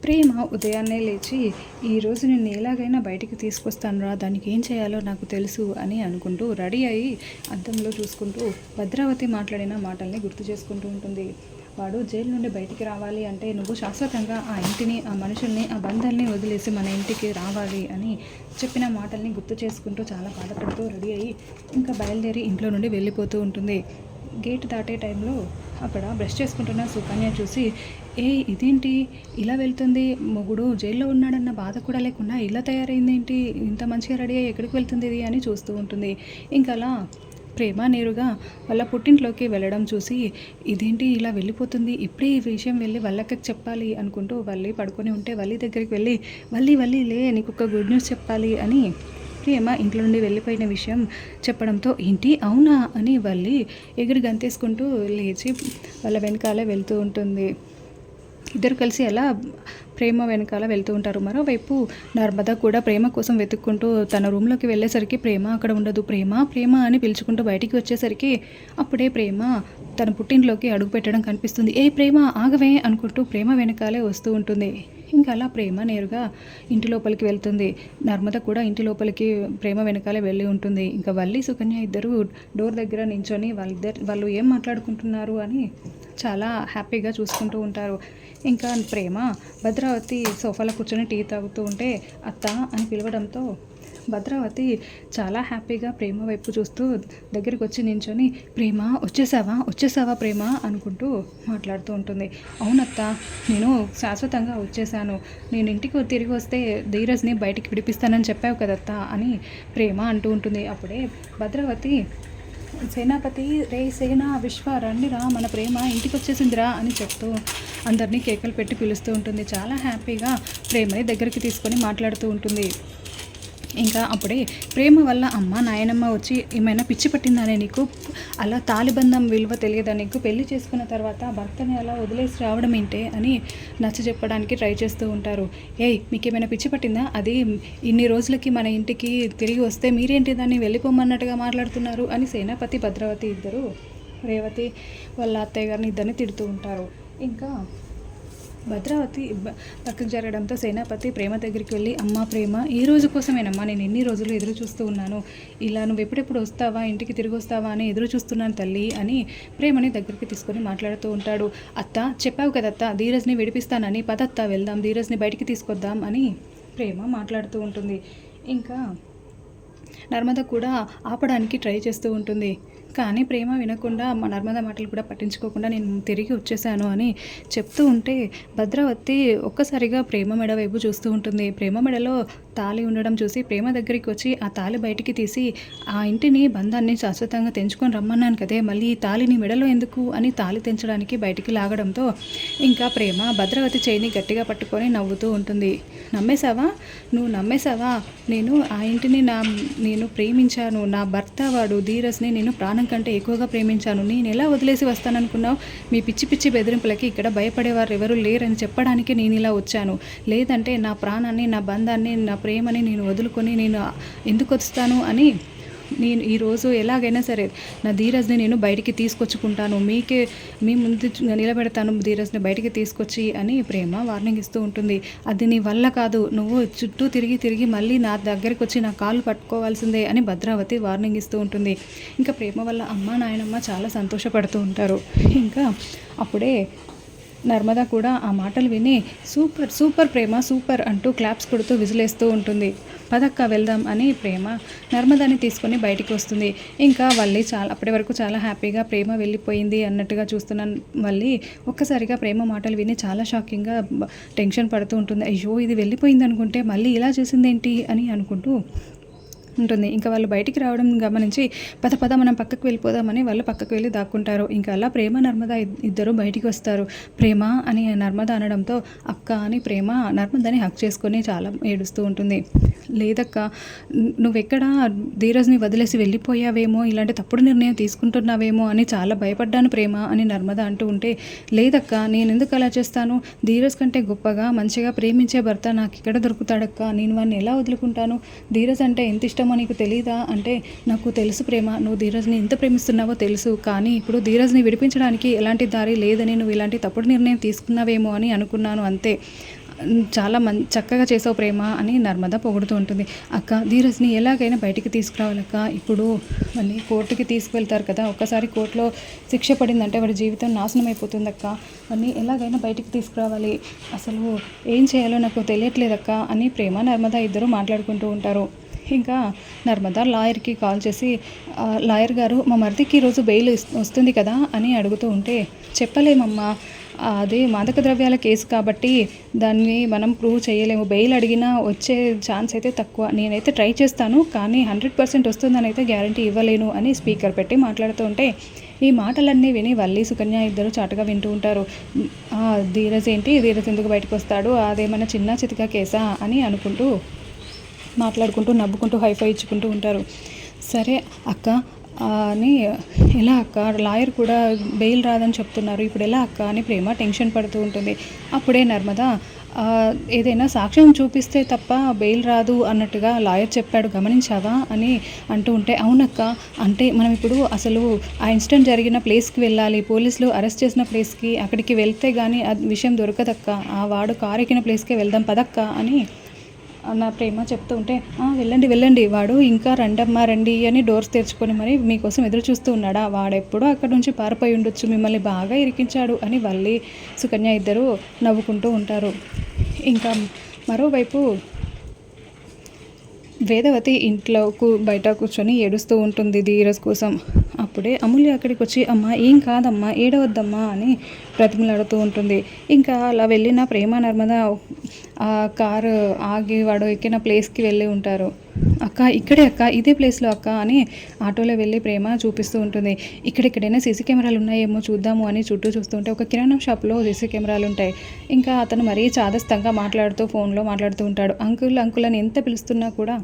ప్రేమ ఉదయాన్నే లేచి, ఈరోజు నిన్ను ఎలాగైనా బయటికి తీసుకొస్తాను రా, దానికి ఏం చేయాలో నాకు తెలుసు అని అనుకుంటూ రెడీ అయ్యి అద్దంలో చూసుకుంటూ భద్రావతి మాట్లాడిన మాటల్ని గుర్తు చేసుకుంటూ ఉంటుంది. వాడు జైలు నుండి బయటికి రావాలి అంటే నువ్వు శాశ్వతంగా ఆ ఇంటిని, ఆ మనుషుల్ని, ఆ బంధాల్ని వదిలేసి మన ఇంటికి రావాలి అని చెప్పిన మాటల్ని గుర్తు చేసుకుంటూ చాలా బాధపడుతూ రెడీ అయ్యి ఇంకా బయలుదేరి ఇంట్లో నుండి వెళ్ళిపోతూ ఉంటుంది. గేట్ దాటే టైంలో అక్కడ బ్రష్ చేసుకుంటున్న సుకన్య చూసి, ఇదేంటి ఇలా వెళ్తుంది, మొగుడు జైల్లో ఉన్నాడన్న బాధ కూడా లేకుండా ఇలా తయారైంది ఏంటి, ఇంత మంచిగా రెడీ అయ్యి ఎక్కడికి వెళ్తుంది ఇది అని చూస్తూ ఉంటుంది. ఇంకా అలా ప్రేమ నేరుగా వాళ్ళ పుట్టింట్లోకి వెళ్ళడం చూసి, ఇదేంటి ఇలా వెళ్ళిపోతుంది, ఇప్పుడే ఈ విషయం వెళ్ళి వాళ్ళకి చెప్పాలి అనుకుంటూ వల్లి పడుకొని ఉంటే వల్లి దగ్గరికి వెళ్ళి, వల్లి లే, నీకు ఒక గుడ్ న్యూస్ చెప్పాలి అని ప్రేమ ఇంట్లో నుండి వెళ్ళిపోయిన విషయం చెప్పడంతో, ఏంటి అవునా అని వల్లి ఎగిరి గంతేసుకుంటూ లేచి వాళ్ళ వెనకాలే వెళ్తూ ఉంటుంది. ఇద్దరు కలిసి అలా ప్రేమ వెనకాల వెళ్తూ ఉంటారు. మరోవైపు నర్మద కూడా ప్రేమ కోసం వెతుక్కుంటూ తన రూమ్లోకి వెళ్ళేసరికి ప్రేమ అక్కడ ఉండదు. ప్రేమ అని పిలుచుకుంటూ బయటికి వచ్చేసరికి అప్పుడే ప్రేమ తన పుట్టింట్లోకి అడుగు పెట్టడం కనిపిస్తుంది. ప్రేమ ఆగవే అనుకుంటూ ప్రేమ వెనకాలే వస్తూ ఉంటుంది. ఇంకా అలా ప్రేమ నేరుగా ఇంటి లోపలికి వెళ్తుంది. నర్మద కూడా ఇంటి లోపలికి ప్రేమ వెనకాలే వెళ్ళి ఉంటుంది. ఇంకా వల్లి సుకన్య ఇద్దరు డోర్ దగ్గర నించొని వాళ్ళు ఏం మాట్లాడుకుంటున్నారు అని చాలా హ్యాపీగా చూసుకుంటూ ఉంటారు. ఇంకా ప్రేమ భద్రావతి సోఫాలో కూర్చొని టీ తాగుతూ ఉంటే అత్త అని పిలవడంతో భద్రావతి చాలా హ్యాపీగా ప్రేమ వైపు చూస్తూ దగ్గరికి వచ్చి నించొని, ప్రేమ వచ్చేసావా ప్రేమ అనుకుంటూ మాట్లాడుతూ ఉంటుంది. అవునత్త, నేను శాశ్వతంగా వచ్చేసాను, నేను ఇంటికి తిరిగి వస్తే ధీరజ్ని బయటికి విడిపిస్తానని చెప్పావు కదత్తా అని ప్రేమ అంటూ ఉంటుంది. అప్పుడే భద్రావతి, సేనాపతి రే సేన విశ్వ రండిరా, మన ప్రేమ ఇంటికి వచ్చేసిందిరా అని చెప్తూ అందరినీ కేకలు పెట్టి పిలుస్తూ ఉంటుంది. చాలా హ్యాపీగా ప్రేమని దగ్గరికి తీసుకొని మాట్లాడుతూ ఉంటుంది. ఇంకా అప్పుడే ప్రేమ వల్ల అమ్మ నాయనమ్మ వచ్చి, ఏమైనా పిచ్చి పట్టిందానే నీకు, అలా తాలిబంధం విలువ తెలియదా నీకు, పెళ్లి చేసుకున్న తర్వాత భర్తని అలా వదిలేసి రావడం ఏంటే అని నచ్చ చెప్పడానికి ట్రై చేస్తూ ఉంటారు. మీకు ఏమైనా పిచ్చి పట్టిందా, అది ఇన్ని రోజులకి మన ఇంటికి తిరిగి వస్తే మీరేంటి దాన్ని వెళ్ళిపోమన్నట్టుగా మాట్లాడుతున్నారు అని సేనాపతి భద్రావతి ఇద్దరు రేవతి వాళ్ళ అత్తయ్య గారిని ఇద్దరిని తిడుతూ ఉంటారు. ఇంకా భద్రావతి పక్కకు జరగడంతో సేనాపతి ప్రేమ దగ్గరికి వెళ్ళి, అమ్మ ప్రేమ, ఈ రోజు కోసమేనమ్మా నేను ఎన్ని రోజులు ఎదురు చూస్తూ ఉన్నాను, ఇలా నువ్వు ఎప్పుడెప్పుడు వస్తావా, ఇంటికి తిరిగి వస్తావా అని ఎదురు చూస్తున్నాను తల్లి అని ప్రేమని దగ్గరికి తీసుకొని మాట్లాడుతూ ఉంటాడు. అత్త చెప్పావు కదత్త ధీరజ్ని విడిపిస్తానని, పదత్త వెళ్దాం, ధీరజ్ని బయటికి తీసుకొద్దాం అని ప్రేమ మాట్లాడుతూ ఉంటుంది. ఇంకా నర్మద కూడా ఆపడానికి ట్రై చేస్తూ ఉంటుంది. కానీ ప్రేమ వినకుండా మా నర్మద మాటలు కూడా పట్టించుకోకుండా నేను తిరిగి వచ్చేసాను అని చెప్తూ ఉంటే భద్రావతి ఒక్కసారిగా ప్రేమ మెడ వైపు చూస్తూ ఉంటుంది. ప్రేమ మెడలో తాళి ఉండడం చూసి ప్రేమ దగ్గరికి వచ్చి ఆ తాళి బయటికి తీసి, ఆ ఇంటిని బంధాన్ని శాశ్వతంగా తెంచుకొని రమ్మన్నాను కదే, మళ్ళీ ఈ తాళిని మెడలో ఎందుకు అని తాళి తెంచడానికి బయటికి లాగడంతో ఇంకా ప్రేమ భద్రావతి చేయిని గట్టిగా పట్టుకొని నవ్వుతూ ఉంటుంది. నువ్వు నమ్మేశావా, నేను ఆ ఇంటిని నేను ప్రేమించాను, నా భర్త వాడు ధీరజ్ని నేను ప్రాణం కంటే ఎక్కువగా ప్రేమించాను, నేను ఎలా వదిలేసి వస్తాననుకున్నావు, మీ పిచ్చి బెదిరింపులకి ఇక్కడ భయపడేవారు ఎవరు లేరని చెప్పడానికి నేను ఇలా వచ్చాను, లేదంటే నా ప్రాణాన్ని, నా బంధాన్ని, నా ప్రేమని నేను వదులుకొని నేను ఎందుకు వస్తాను అని నేను ఈరోజు ఎలాగైనా సరే నా ధీరజ్ని నేను బయటికి తీసుకొచ్చుకుంటాను, మీ ముందు నిలబెడతాను ధీరజ్ని బయటికి తీసుకొచ్చి అని ప్రేమ వార్నింగ్ ఇస్తూ ఉంటుంది. అది నీ వల్ల కాదు, నువ్వు చుట్టూ తిరిగి మళ్ళీ నా దగ్గరికి వచ్చి నా కాళ్ళు పట్టుకోవాల్సిందే అని భద్రావతి వార్నింగ్ ఇస్తూ ఉంటుంది. ఇంకా ప్రేమ వల్ల అమ్మ నాయనమ్మ చాలా సంతోషపడుతూ ఉంటారు. ఇంకా అప్పుడే నర్మద కూడా ఆ మాటలు విని సూపర్ ప్రేమ సూపర్ అంటూ క్లాప్స్ కొడుతూ విజిలేస్తూ ఉంటుంది. పదక్క వెళ్దాం అని ప్రేమ నర్మదాని తీసుకొని బయటికి వస్తుంది. ఇంకా వల్లి అప్పటి వరకు చాలా హ్యాపీగా ప్రేమ వెళ్ళిపోయింది అన్నట్టుగా చూస్తున్నాను. వల్లి ఒక్కసారిగా ప్రేమ మాటలు విని చాలా షాకింగ్గా టెన్షన్ పడుతూ ఉంటుంది. అయ్యో ఇది వెళ్ళిపోయింది అనుకుంటే మళ్ళీ ఇలా చేసిందేంటి అని అనుకుంటూ ఉంటుంది. ఇంకా వాళ్ళు బయటికి రావడం గమనించి పద మనం పక్కకు వెళ్ళిపోదామని వాళ్ళు పక్కకు వెళ్ళి దాక్కుంటారు. ఇంకా అలా ప్రేమ నర్మద ఇద్దరు బయటికి వస్తారు. ప్రేమ అని నర్మద అనడంతో అక్క అని ప్రేమ నర్మదని హక్ చేసుకొని చాలా ఏడుస్తూ ఉంటుంది. లేదక్క, నువ్వెక్కడ ధీరజ్ని వదిలేసి వెళ్ళిపోయావేమో, ఇలాంటి తప్పుడు నిర్ణయం తీసుకుంటున్నావేమో అని చాలా భయపడ్డాను ప్రేమ అని నర్మద అంటూ ఉంటే, లేదక్క నేను ఎందుకు అలా చేస్తాను, ధీరజ్ కంటే గొప్పగా మంచిగా ప్రేమించే భర్త నాకు ఇక్కడ దొరుకుతాడక్క, నేను వాడిని ఎలా వదులుకుంటాను, ధీరజ్ అంటే ఎంత ఇష్టం ప్రేమ నీకు తెలీదా అంటే, నాకు తెలుసు ప్రేమ, నువ్వు ధీరజ్ని ఎంత ప్రేమిస్తున్నావో తెలుసు, కానీ ఇప్పుడు ధీరజ్ని విడిపించడానికి ఎలాంటి దారి లేదని నువ్వు ఇలాంటి తప్పుడు నిర్ణయం తీసుకున్నావేమో అని అనుకున్నాను అంతే చాలా చక్కగా చేసావు ప్రేమ అని నర్మద పొగుడుతూ ఉంటుంది. అక్క ధీరజ్ని ఎలాగైనా బయటికి తీసుకురావాలక్క. ఇప్పుడు మళ్ళీ కోర్టుకి తీసుకువెళ్తారు కదా, ఒక్కసారి కోర్టులో శిక్ష పడిందంటే వాడి జీవితం నాశనం అయిపోతుంది అక్క. వాడిని ఎలాగైనా బయటికి తీసుకురావాలి, అసలు ఏం చేయాలో నాకు తెలియట్లేదక్క అని ప్రేమ నర్మద ఇద్దరు మాట్లాడుకుంటూ ఉంటారు. ఇంకా నర్మదా లాయర్కి కాల్ చేసి, లాయర్ గారు మా మరిదికి ఈరోజు బెయిల్ వస్తుంది కదా అని అడుగుతూ ఉంటే, చెప్పలేమమ్మా, అదే మాదక ద్రవ్యాల కేసు కాబట్టి దాన్ని మనం ప్రూవ్ చేయలేము. బెయిల్ అడిగినా వచ్చే ఛాన్స్ అయితే తక్కువ. నేనైతే ట్రై చేస్తాను, కానీ 100% వస్తుందని అయితే గ్యారంటీ ఇవ్వలేను అని స్పీకర్ పెట్టి మాట్లాడుతూ ఉంటే, ఈ మాటలన్నీ విని వల్లి సుకన్య ఇద్దరు చాటుగా వింటూ ఉంటారు. ధీరజ్ ఏంటి, ధీరజ్ ఎందుకు బయటకు వస్తాడు, అదేమన్నా చిన్న చితక కేసా అని అనుకుంటూ మాట్లాడుకుంటూ నవ్వుకుంటూ హైఫై ఇచ్చుకుంటూ ఉంటారు. సరే అక్క అని, ఎలా అక్క, లాయర్ కూడా బెయిల్ రాదని చెప్తున్నారు, ఇప్పుడు ఎలా అక్క అని ప్రేమ టెన్షన్ పడుతూ ఉంటుంది. అప్పుడే నర్మద, ఏదైనా సాక్ష్యం చూపిస్తే తప్ప బెయిల్ రాదు అన్నట్టుగా లాయర్ చెప్పాడు, గమనించావా అని అంటూ ఉంటే, అవునక్క, అంటే మనం ఇప్పుడు అసలు ఆ ఇన్సిడెంట్ జరిగిన ప్లేస్కి వెళ్ళాలి, పోలీసులు అరెస్ట్ చేసిన ప్లేస్కి, అక్కడికి వెళ్తే కానీ ఆ విషయం దొరకదక్క, ఆ వాడు కారు ఎక్కిన ప్లేస్కే వెళ్దాం పదక్క అని నా ప్రేమ చెప్తూ ఉంటే, వెళ్ళండి వెళ్ళండి, వాడు ఇంకా రండమ్మా రండి అని డోర్స్ తెరుచుకొని మరి మీకోసం ఎదురు చూస్తూ ఉన్నాడా, వాడెప్పుడో అక్కడ నుంచి పారిపోయి ఉండొచ్చు, మిమ్మల్ని బాగా ఇరికించాడు అని వల్లి సుకన్య ఇద్దరు నవ్వుకుంటూ ఉంటారు. ఇంకా మరోవైపు వేదవతి ఇంట్లో బయట కూర్చొని ఏడుస్తూ ఉంటుంది ధీరజ్ కోసం. అప్పుడే అమూల్య అక్కడికి వచ్చి, అమ్మ ఏం కాదమ్మా, ఏడవద్దమ్మా అని బ్రతిమలాడుతూ ఉంటుంది. ఇంకా అలా వెళ్ళిన ప్రేమ నర్మద ఆ కారు ఆగి వాడు ఎక్కిన ప్లేస్కి వెళ్ళి ఉంటారు. అక్క ఇక్కడే అక్క, ఇదే ప్లేస్లో అక్క అని ఆటోలో వెళ్ళి ప్రేమ చూపిస్తూ ఉంటుంది. ఇక్కడెక్కడైనా సీసీ కెమెరాలు ఉన్నాయేమో చూద్దాము అని చుట్టూ చూస్తుంటే ఒక కిరాణం షాప్లో సీసీ కెమెరాలు ఉంటాయి. ఇంకా అతను మరీ చాదస్తంగా మాట్లాడుతూ ఫోన్లో మాట్లాడుతూ ఉంటాడు. అంకుల్ అంకుల్ అని ఎంత పిలుస్తున్నా కూడా